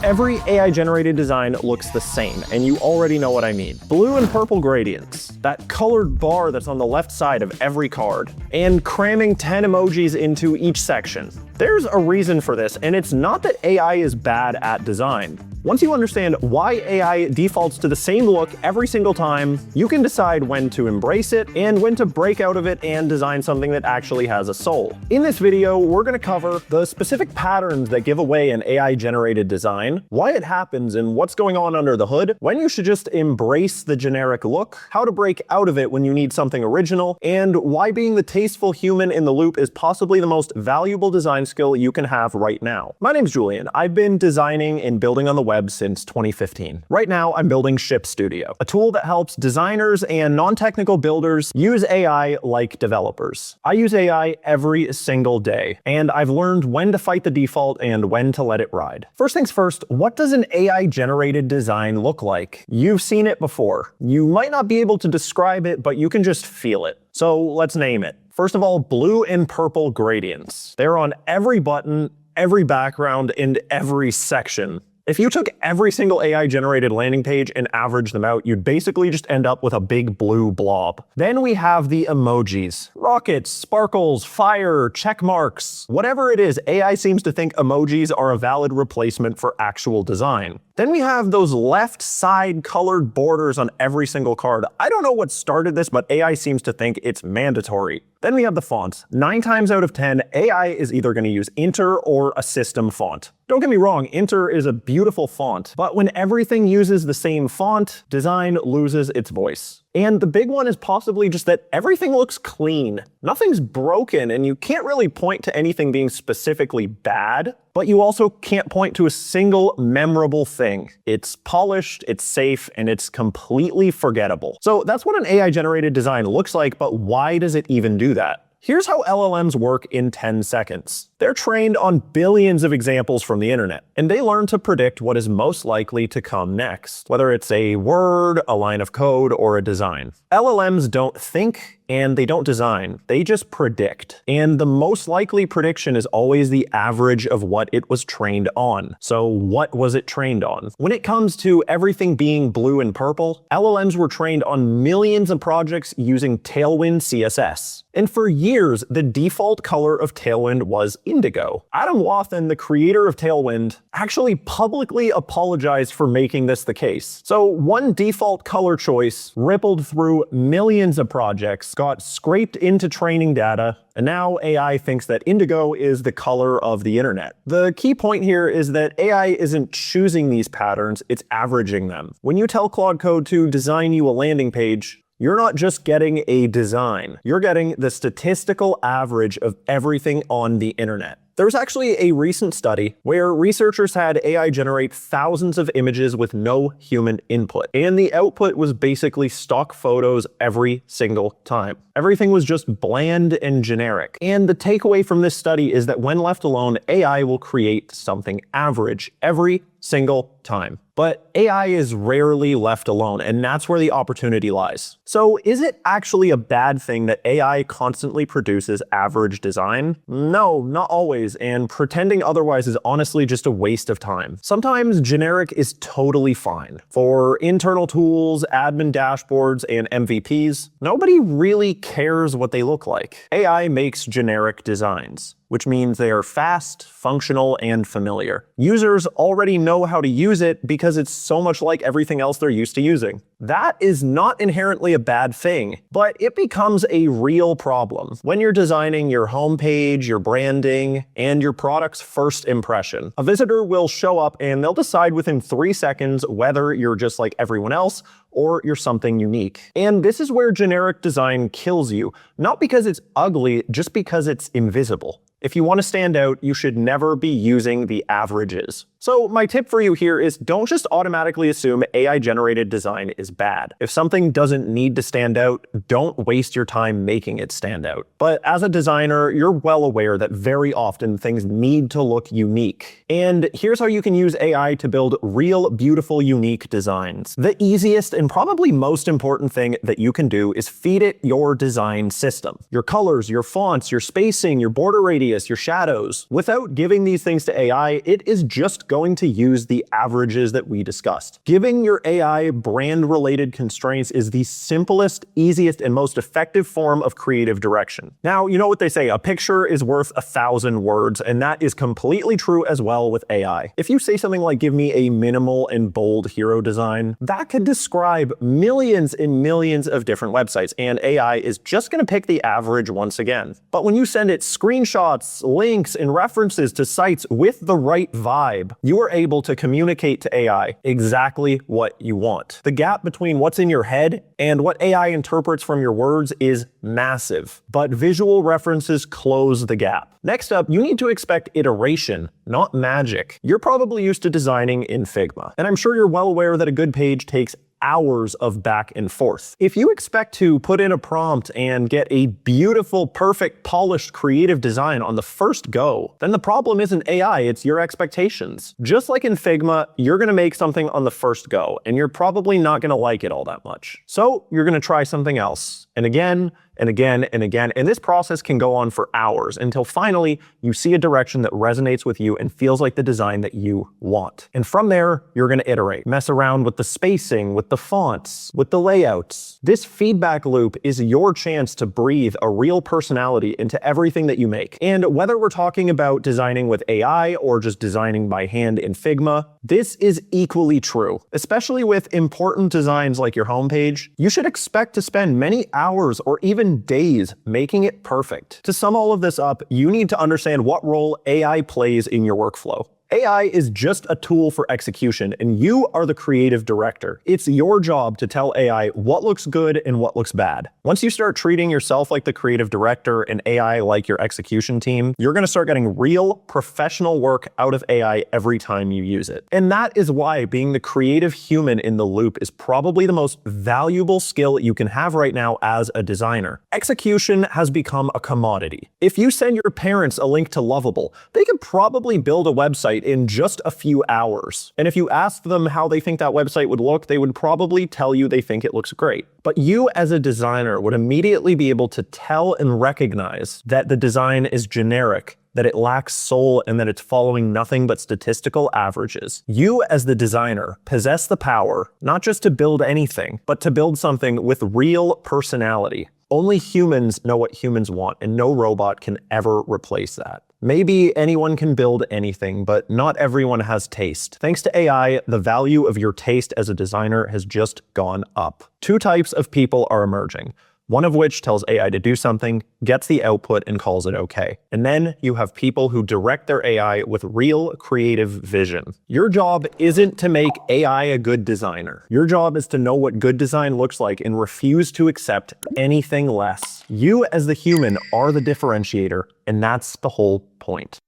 Every AI-generated design looks the same, and you already know what I mean. Blue and purple gradients, that colored bar that's on the left side of every card, and cramming 10 emojis into each section. There's a reason for this, and it's not that AI is bad at design. Once you understand why AI defaults to the same look every single time, you can decide when to embrace it and when to break out of it and design something that actually has a soul. In this video, we're going to cover the specific patterns that give away an AI-generated design, why it happens and what's going on under the hood, when you should just embrace the generic look, how to break out of it when you need something original, and why being the tasteful human in the loop is possibly the most valuable design skill you can have right now. My name's Julian. I've been designing and building on the web since 2015. Right now, I'm building Ship Studio, a tool that helps designers and non-technical builders use AI like developers. I use AI every single day, and I've learned when to fight the default and when to let it ride. First things first, what does an AI-generated design look like? You've seen it before. You might not be able to describe it, but you can just feel it. So let's name it. First of all, blue and purple gradients. They're on every button, every background, and every section. If you took every single AI-generated landing page and averaged them out, you'd basically just end up with a big blue blob. Then we have the emojis. Rockets, sparkles, fire, check marks. Whatever it is, AI seems to think emojis are a valid replacement for actual design. Then we have those left side colored borders on every single card. I don't know what started this, but AI seems to think it's mandatory. Then we have the fonts. 9 times out of 10, AI is either going to use Inter or a system font. Don't get me wrong, Inter is a beautiful font, but when everything uses the same font, design loses its voice. And the big one is possibly just that everything looks clean. Nothing's broken, and you can't really point to anything being specifically bad, but you also can't point to a single memorable thing. It's polished, it's safe, and it's completely forgettable. So that's what an AI-generated design looks like, but why does it even do that? Here's how LLMs work in 10 seconds. They're trained on billions of examples from the internet, and they learn to predict what is most likely to come next, whether it's a word, a line of code, or a design. LLMs don't think and they don't design, they just predict. And the most likely prediction is always the average of what it was trained on. So what was it trained on? When it comes to everything being blue and purple, LLMs were trained on millions of projects using Tailwind CSS. And for years, the default color of Tailwind was indigo. Adam Wathan, the creator of Tailwind, actually publicly apologized for making this the case. So one default color choice rippled through millions of projects, got scraped into training data, and now AI thinks that indigo is the color of the internet. The key point here is that AI isn't choosing these patterns, it's averaging them. When you tell Claude Code to design you a landing page, you're not just getting a design, you're getting the statistical average of everything on the internet. There was actually a recent study where researchers had AI generate thousands of images with no human input, and the output was basically stock photos every single time. Everything was just bland and generic. And the takeaway from this study is that when left alone, AI will create something average every single time. But AI is rarely left alone, and that's where the opportunity lies. So is it actually a bad thing that AI constantly produces average design? No, not always, and pretending otherwise is honestly just a waste of time. Sometimes generic is totally fine. For internal tools, admin dashboards, and MVPs, nobody really cares what they look like. AI makes generic designs, which means they are fast, functional, and familiar. Users already know how to use it because it's so much like everything else they're used to using. That is not inherently a bad thing, but it becomes a real problem when you're designing your homepage, your branding, and your product's first impression. A visitor will show up and they'll decide within 3 seconds whether you're just like everyone else or you're something unique. And this is where generic design kills you, not because it's ugly, just because it's invisible. If you want to stand out, you should never be using the averages. So my tip for you here is don't just automatically assume AI-generated design is bad. If something doesn't need to stand out, don't waste your time making it stand out. But as a designer, you're well aware that very often things need to look unique. And here's how you can use AI to build real, beautiful, unique designs. The easiest and probably most important thing that you can do is feed it your design system. Your colors, your fonts, your spacing, your border radius, your shadows. Without giving these things to AI, it is just going to use the averages that we discussed. Giving your AI brand-related constraints is the simplest, easiest, and most effective form of creative direction. Now, you know what they say, a picture is worth 1,000 words, and that is completely true as well with AI. If you say something like, give me a minimal and bold hero design, that could describe millions and millions of different websites, and AI is just going to pick the average once again. But when you send it screenshots, links, and references to sites with the right vibe, you are able to communicate to AI exactly what you want. The gap between what's in your head and what AI interprets from your words is massive, but visual references close the gap. Next up, you need to expect iteration, not magic. You're probably used to designing in Figma, and I'm sure you're well aware that a good page takes hours of back and forth. If you expect to put in a prompt and get a beautiful, perfect, polished, creative design on the first go, then the problem isn't AI, it's your expectations. Just like in Figma, you're gonna make something on the first go, and you're probably not gonna like it all that much. So you're gonna try something else, and again, and again, and again, and this process can go on for hours until finally you see a direction that resonates with you and feels like the design that you want. And from there, you're gonna iterate, mess around with the spacing, with the fonts, with the layouts. This feedback loop is your chance to breathe a real personality into everything that you make. And whether we're talking about designing with AI or just designing by hand in Figma, this is equally true. Especially with important designs like your homepage, you should expect to spend many hours or even days making it perfect. To sum all of this up, you need to understand what role AI plays in your workflow. AI is just a tool for execution, and you are the creative director. It's your job to tell AI what looks good and what looks bad. Once you start treating yourself like the creative director and AI like your execution team, you're gonna start getting real, professional work out of AI every time you use it. And that is why being the creative human in the loop is probably the most valuable skill you can have right now as a designer. Execution has become a commodity. If you send your parents a link to Lovable, they could probably build a website in just a few hours. And if you asked them how they think that website would look, they would probably tell you they think it looks great. But you as a designer would immediately be able to tell and recognize that the design is generic, that it lacks soul, and that it's following nothing but statistical averages. You as the designer possess the power not just to build anything, but to build something with real personality. Only humans know what humans want, and no robot can ever replace that. Maybe anyone can build anything, but not everyone has taste. Thanks to AI, the value of your taste as a designer has just gone up. Two types of people are emerging. One of which tells AI to do something, gets the output, and calls it okay. And then you have people who direct their AI with real creative vision. Your job isn't to make AI a good designer. Your job is to know what good design looks like and refuse to accept anything less. You as the human are the differentiator, and that's the whole point.